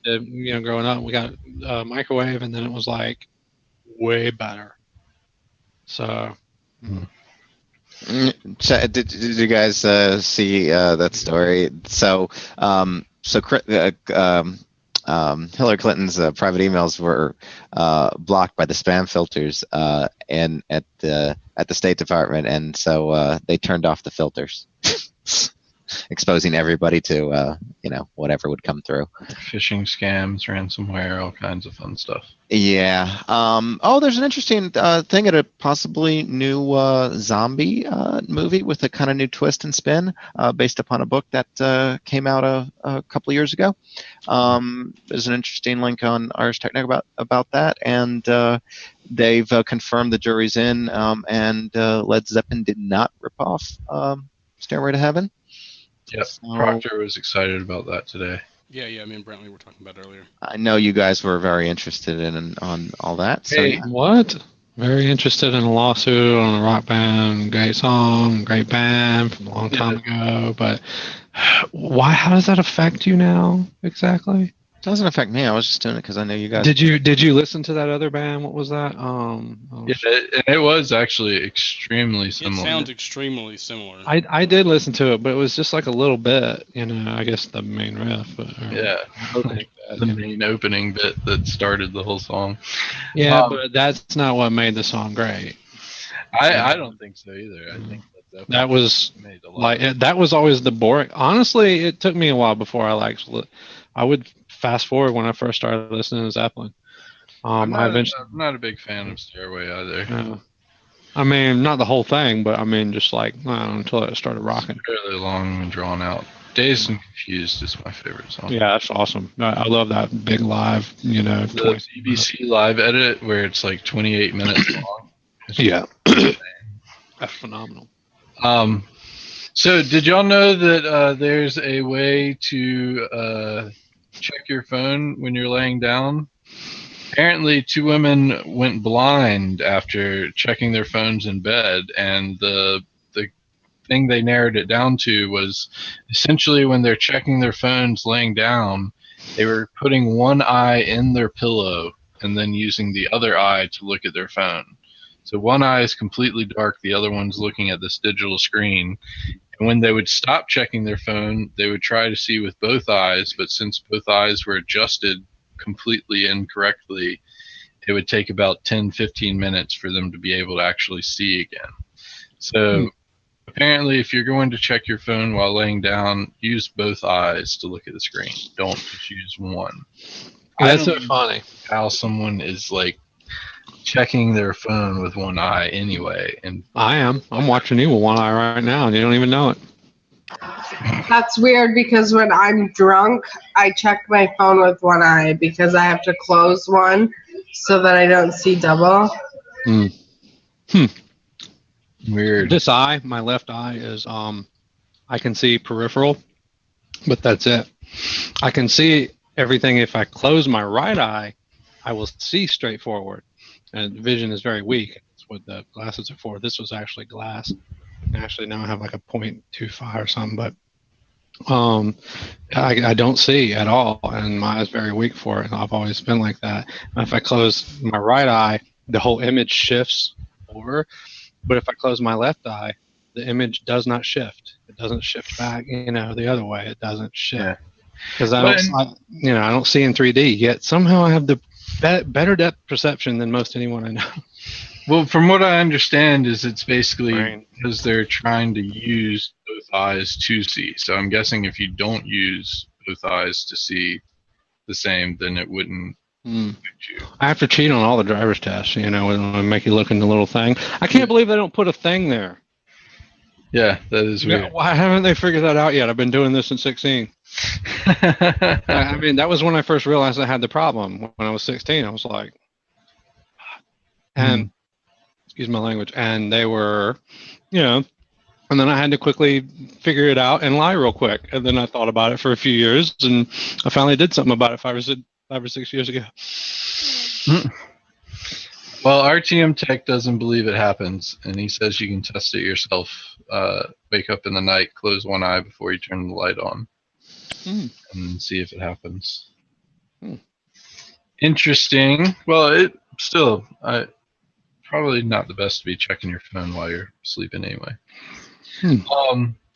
growing up, we got a microwave, and then it was like way better. So. Did you guys see that story? So Hillary Clinton's private emails were blocked by the spam filters and at the State Department, and so they turned off the filters, exposing everybody to whatever would come through. Phishing scams, ransomware, all kinds of fun stuff. Yeah. There's an interesting thing at a possibly new zombie movie with a kind of new twist and spin based upon a book that came out a couple of years ago. There's an interesting link on Ars Technica about that, and they've confirmed the jury's in, and Led Zeppelin did not rip off Stairway to Heaven. Yep, Proctor was excited about that today. Yeah, me and Brantley were talking about it earlier. I know you guys were very interested on all that. So, hey, yeah. What? Very interested in a lawsuit on a rock band, great song, great band from a long time ago. But why? How does that affect you now exactly? It doesn't affect me. I was just doing it because I know you guys. Did you listen to that other band? What was that? It was actually extremely similar. It sounds extremely similar. I did listen to it, but it was just like a little bit. I guess the main riff. But, the main opening bit that started the whole song. Yeah, but that's not what made the song great. I don't think so either. I think that was that was always the boring. Honestly, it took me a while before I would fast forward when I first started listening to Zeppelin. I'm not a big fan of Stairway either. I mean, not the whole thing, but I mean, just like until it started rocking. It's fairly long and drawn out. Dazed and Confused is my favorite song. Yeah, that's awesome. I love that big live, the BBC live edit where it's like 28 minutes long. Yeah, that's phenomenal. So did y'all know that there's a way to check your phone when you're laying down? apparently 2 women went blind after checking their phones in bed, and the thing they narrowed it down to was essentially when they're checking their phones laying down, they were putting one eye in their pillow and then using the other eye to look at their phone. So one eye is completely dark, the other one's looking at this digital screen. And when they would stop checking their phone, they would try to see with both eyes, but since both eyes were adjusted completely incorrectly, it would take about 10-15 minutes for them to be able to actually see again. So apparently, if you're going to check your phone while laying down, use both eyes to look at the screen. Don't just use one. That's so funny. How someone is like checking their phone with one eye anyway. And I am. I'm watching you with one eye right now, and you don't even know it. That's weird because when I'm drunk, I check my phone with one eye because I have to close one so that I don't see double. Weird. This eye, my left eye, is I can see peripheral, but that's it. I can see everything. If I close my right eye, I will see straight forward, and vision is very weak. That's what the glasses are for. This was actually glass. Actually, now I have like a 0.25 or something, but I don't see at all, and my eye's very weak for it. I've always been like that. If I close my right eye, the whole image shifts over. But if I close my left eye, the image does not shift. It doesn't shift back, the other way. It doesn't shift because I don't see in 3D yet. Somehow I have the better depth perception than most anyone I know. Well, from what I understand, is it's basically because they're trying to use both eyes to see. So I'm guessing if you don't use both eyes to see the same, then it wouldn't affect you. I have to cheat on all the driver's tests, when I make you look in the little thing. I can't believe they don't put a thing there. Yeah, that is weird. Why haven't they figured that out yet? I've been doing this since 16. I mean, that was when I first realized I had the problem. When I was 16, I was like, and excuse my language, and they were, and then I had to quickly figure it out and lie real quick. And then I thought about it for a few years, and I finally did something about it 5 or 6 years ago. Well, RTM Tech doesn't believe it happens, and he says you can test it yourself. Wake up in the night, close one eye before you turn the light on, and see if it happens. Interesting. Well, it still, probably not the best to be checking your phone while you're sleeping anyway.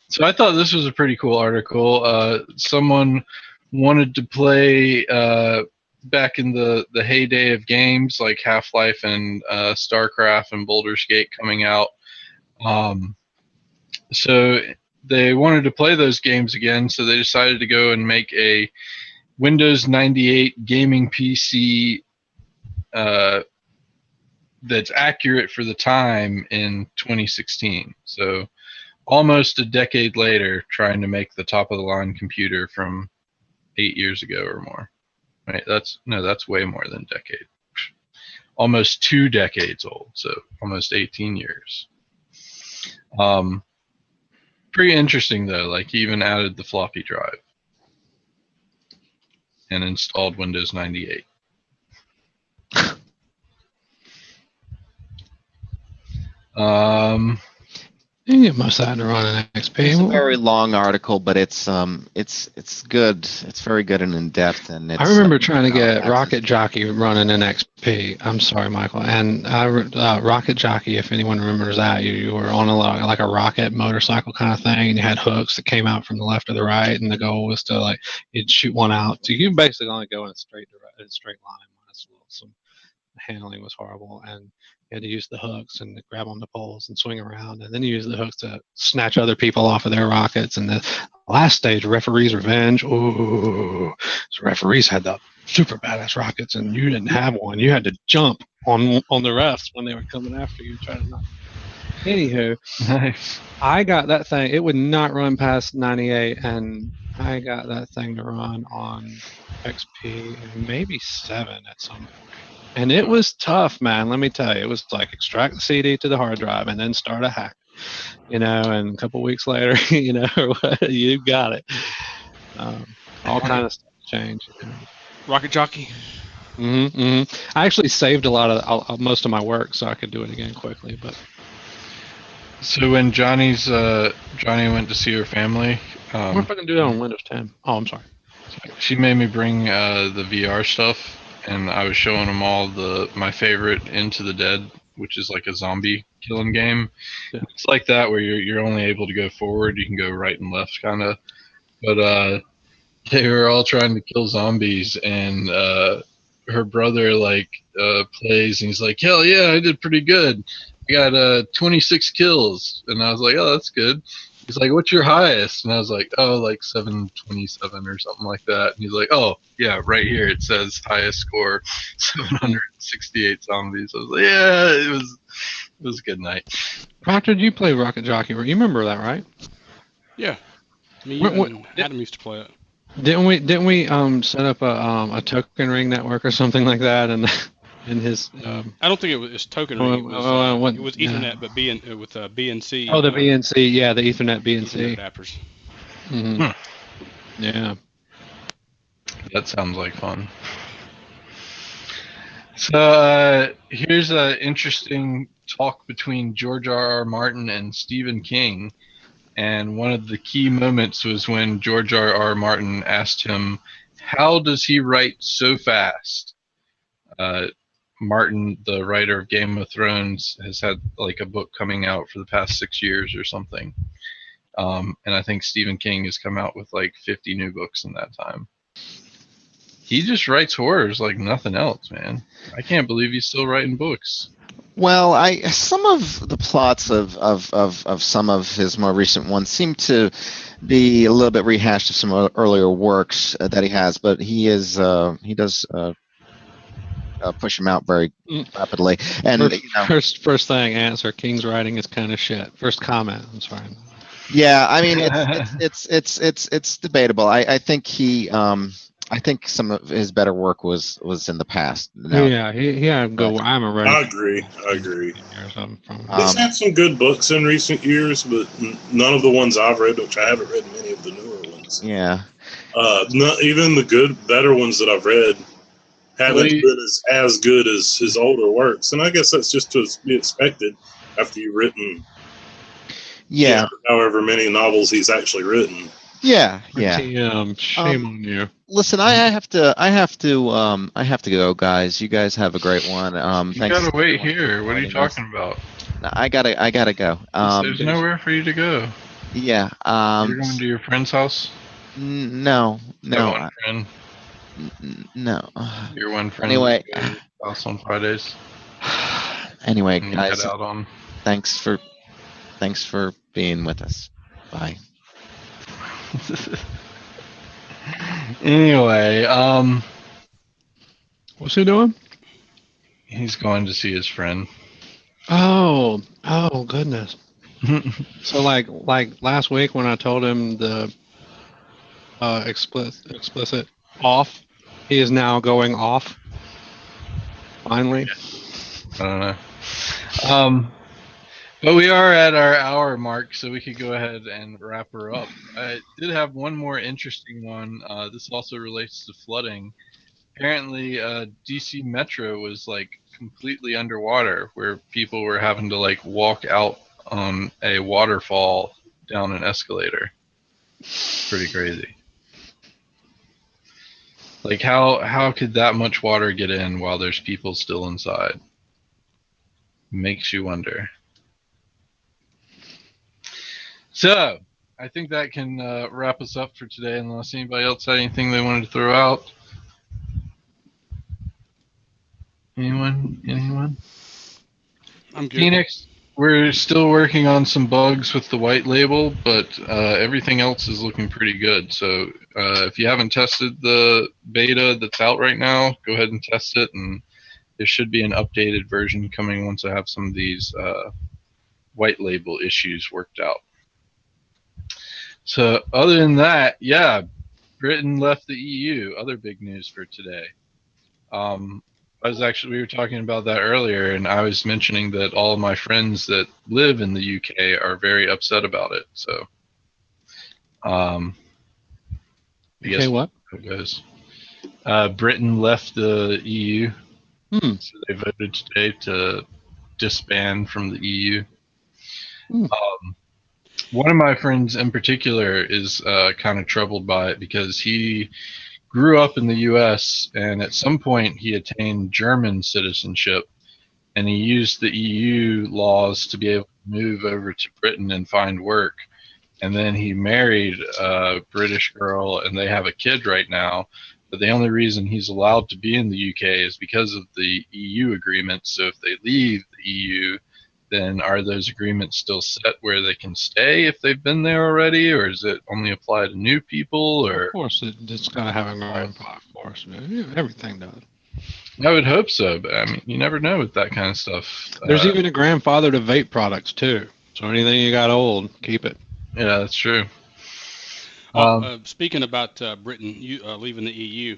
So I thought this was a pretty cool article. Someone wanted to play back in the heyday of games like Half-Life and StarCraft and Baldur's Gate coming out. So they wanted to play those games again, so they decided to go and make a Windows 98 gaming PC that's accurate for the time in 2016. So almost a decade later, trying to make the top of the line computer from 8 years ago or more. Right? That's way more than a decade. Almost 2 decades old, so almost 18 years. Pretty interesting though. Like he even added the floppy drive and installed Windows 98. You can get most of that to run an XP. It's a very long article, but it's good. It's very good and in depth. And I remember trying to get Rocket Jockey running in XP. I'm sorry, Michael. And Rocket Jockey, if anyone remembers that, you were on like a rocket motorcycle kind of thing, and you had hooks that came out from the left or the right, and the goal was to you'd shoot one out. So you basically only go in a straight line. Some handling was horrible, and you had to use the hooks and grab on the poles and swing around, and then you use the hooks to snatch other people off of their rockets. And the last stage, Referee's Revenge. Ooh, so referees had the super badass rockets, and you didn't have one. You had to jump on the refs when they were coming after you, trying to knock. Anywho, Nice. I got that thing. It would not run past 98, and I got that thing to run on XP and maybe 7 at some point. And it was tough, man. Let me tell you, it was like extract the CD to the hard drive and then start a hack, and a couple weeks later, you got it. All kind of stuff changed. Rocket Jockey. I actually saved a lot of most of my work so I could do it again quickly. But So when Johnny went to see her family, I wonder if I can do that on Windows 10. Oh, I'm sorry. she made me bring the VR stuff, and I was showing them all my favorite Into the Dead, which is like a zombie killing game. Yeah. It's like that where you're only able to go forward. You can go right and left, kind of. But they were all trying to kill zombies, and her brother plays, and he's like, "Hell yeah, I did pretty good. I got 26 kills," and I was like, "Oh, that's good." He's like, "What's your highest?" And I was like, "Oh, like 727 or something like that." And he's like, "Oh, yeah, right here it says highest score, 768 zombies." I was like, "Yeah, it was a good night." Proctor, you play Rocket Jockey? You remember that, right? Yeah. Me What- and Adam used to play it. Didn't we set up a token ring network or something like that? And in his I don't think it was token ring. It was it was Ethernet, but with BNC. the BNC, yeah, the Ethernet BNC adapters. Yeah. That sounds like fun. So here's an interesting talk between George R.R. Martin and Stephen King. And one of the key moments was when George R.R. Martin asked him, how does he write so fast? Martin, the writer of Game of Thrones, has had like a book coming out for the past 6 years or something. And I think Stephen King has come out with like 50 new books in that time. He just writes horrors like nothing else, man. I can't believe he's still writing books. Well, some of the plots of some of his more recent ones seem to be a little bit rehashed of some earlier works that he has, but he does push them out very rapidly. And first thing, answer: King's writing is kind of shit. First comment. I'm sorry. Yeah, I mean it's debatable. I think I think some of his better work was in the past. Yeah, he had go. I'm a I agree. He's had some good books in recent years, but none of the ones I've read, which I haven't read many of the newer ones. Yeah. Not even the better ones that I've read haven't been as good as his older works, and I guess that's just to be expected after you've written. Yeah. However many novels he's actually written. Yeah. Shame on you. Listen, I have to go, guys. You guys have a great one. You gotta wait here. What are you talking about? I gotta go. There's nowhere for you to go. Yeah. You're going to your friend's house? No. One friend. No. Your one friend. Anyway. House on Fridays. Anyway, guys. Head out on. Thanks for being with us. Bye. Anyway, what's he doing? He's going to see his friend. Oh goodness. So like last week when I told him the explicit off, he is now going off. Finally. I don't know. But we are at our hour mark, so we could go ahead and wrap her up. I did have one more interesting one. This also relates to flooding. Apparently, DC Metro was like completely underwater, where people were having to like walk out on a waterfall down an escalator. Pretty crazy. Like how could that much water get in while there's people still inside? Makes you wonder. So, I think that can wrap us up for today, unless anybody else had anything they wanted to throw out. Anyone? I'm good. Phoenix, we're still working on some bugs with the white label, but everything else is looking pretty good. So if you haven't tested the beta that's out right now, go ahead and test it, and there should be an updated version coming once I have some of these white label issues worked out. So other than that, yeah, Britain left the EU. Other big news for today. We were talking about that earlier, and I was mentioning that all of my friends that live in the UK are very upset about it. So, I guess what? it goes. Britain left the EU, so they voted today to disband from the EU. One of my friends in particular is kind of troubled by it because he grew up in the U.S. and at some point he attained German citizenship, and he used the EU laws to be able to move over to Britain and find work. And then he married a British girl, and they have a kid right now. But the only reason he's allowed to be in the UK is because of the EU agreements. So if they leave the EU, then are those agreements still set where they can stay if they've been there already, or does it only apply to new people? Or Of course, it's got to have a grandfather. Of course, everything does. I would hope so, but I mean, you never know with that kind of stuff. There's even a grandfather to vape products too. So anything you got old, keep it. Yeah, that's true. Speaking about Britain leaving the EU,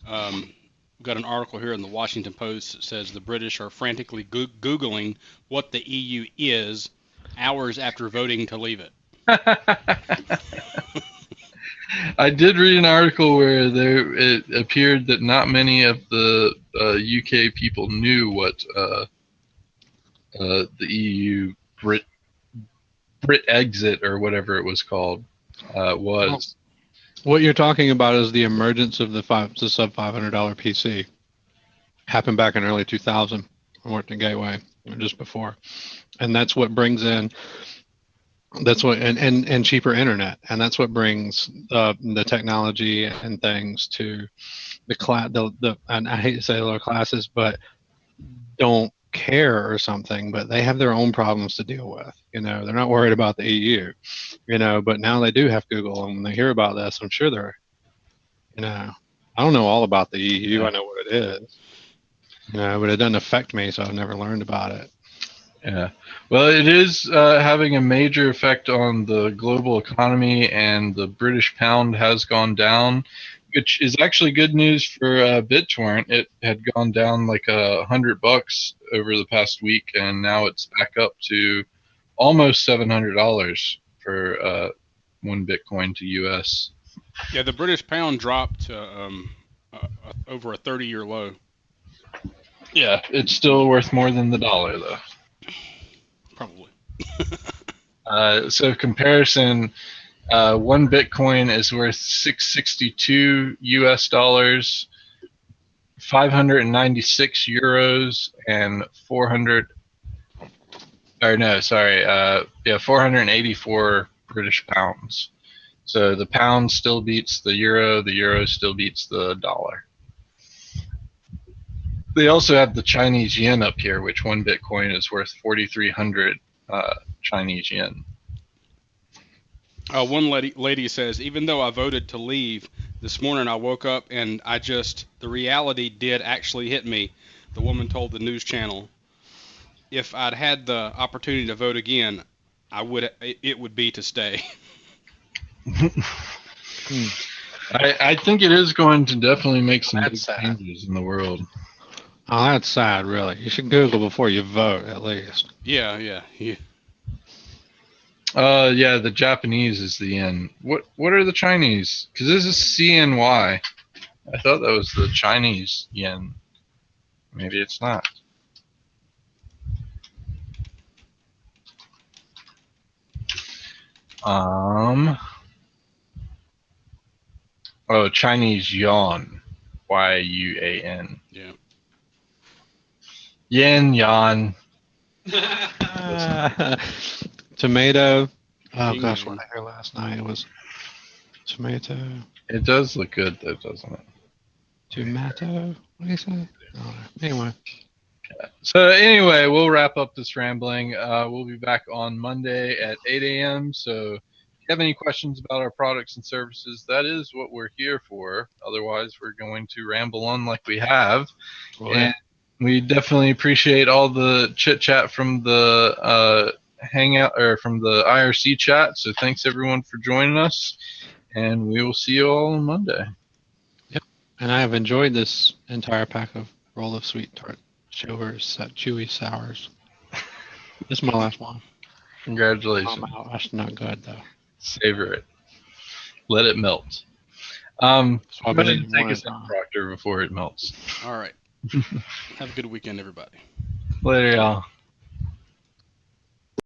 we've got an article here in the Washington Post that says the British are frantically Googling what the EU is hours after voting to leave it. I did read an article where it appeared that not many of the UK people knew what the EU Brit exit or whatever it was called was. What you're talking about is the emergence of the sub $500 PC. Happened back in early 2000. I worked in Gateway just before, and that's what brings in. That's what and cheaper internet, and that's what brings the technology and things to the class. And I hate to say lower classes, but don't care or something, but they have their own problems to deal with. You know, they're not worried about the EU. You know, but now they do have Google, and when they hear about this, I'm sure they're. You know, I don't know all about the EU. I know what it is. You know, but it doesn't affect me, so I've never learned about it. Yeah, well, it is having a major effect on the global economy, and the British pound has gone down, which is actually good news for Bittorrent. It had gone down like $100 over the past week, and now it's back up to almost $700 for 1 Bitcoin to US. Yeah, the British pound dropped to over a 30-year low. Yeah, it's still worth more than the dollar, though. Probably. So comparison, 1 Bitcoin is worth 662 US dollars, 596 euros, and 484 British pounds. So the pound still beats the euro still beats the dollar. They also have the Chinese yen up here, which 1 Bitcoin is worth 4,300 Chinese yen. One lady says, even though I voted to leave, this morning I woke up and the reality did actually hit me. The woman told the news channel, if I'd had the opportunity to vote again, it would be to stay. I think it is going to definitely make some big changes in the world. Oh, that's sad, really. You should Google before you vote, at least. Yeah. Yeah, the Japanese is the yen. What are the Chinese? Because this is CNY. I thought that was the Chinese yen. Maybe it's not. Chinese yuan. YUAN. Yeah. Yen, yuan. Tomato. Oh gosh, what did I hear last night? It was tomato. It does look good though, doesn't it? Tomato. What do you say? Oh, anyway. So anyway, we'll wrap up this rambling. We'll be back on Monday at 8 a.m. So if you have any questions about our products and services, that is what we're here for. Otherwise, we're going to ramble on like we have. And we definitely appreciate all the chit chat from the Hangout or from the IRC chat. So thanks everyone for joining us, and we will see you all on Monday. Yep. And I have enjoyed this entire pack of roll of sweet tart chewy sours. This is my last one. Congratulations. That's not good though. Savor it. Let it melt. That's why Go we ahead need and take more us in, Proctor, before it melts. All right. Have a good weekend, everybody. Later, y'all.